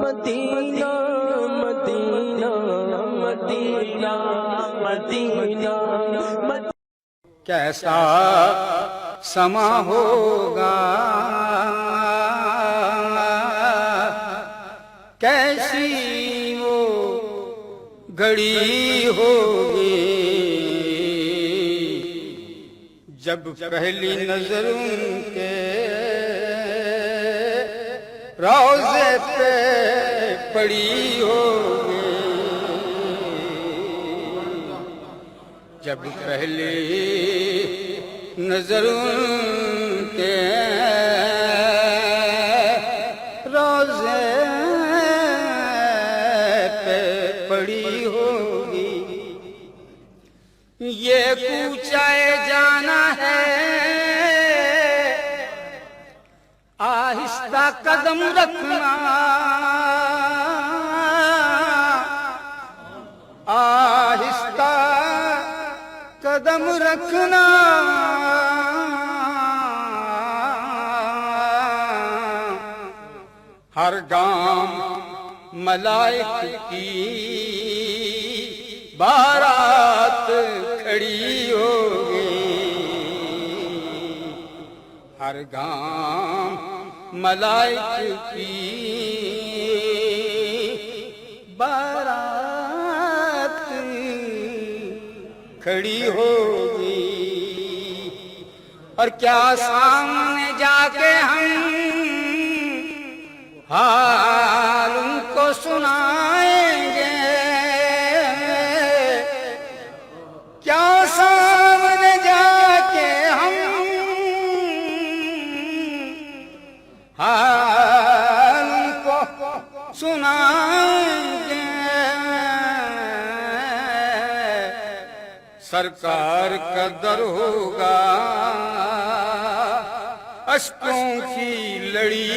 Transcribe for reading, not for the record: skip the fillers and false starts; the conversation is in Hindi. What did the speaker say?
Medina Medina Medina Medina Medina. कैसा समा होगा, कैसी वो घड़ी होगी, जब पहली नजर उनके रोज़े पे पड़ी होगी, जब पहली नजर उनके रोज़े पे पड़ी होगी। ये कूचाए जाना है, आहिस्ता कदम रखना, आहिस्ता कदम रखना, हर गाम मलाइक की बारात खड़ी होगी, हर गाम मलाइक की बारात खड़ी होगी। और क्या सामने जाके हम हाल उनको सुनाएंगे, क्या सामने जाके हम हाल उनको सुनाएंगे। सरकार का दर होगा, अश्कों की लड़ी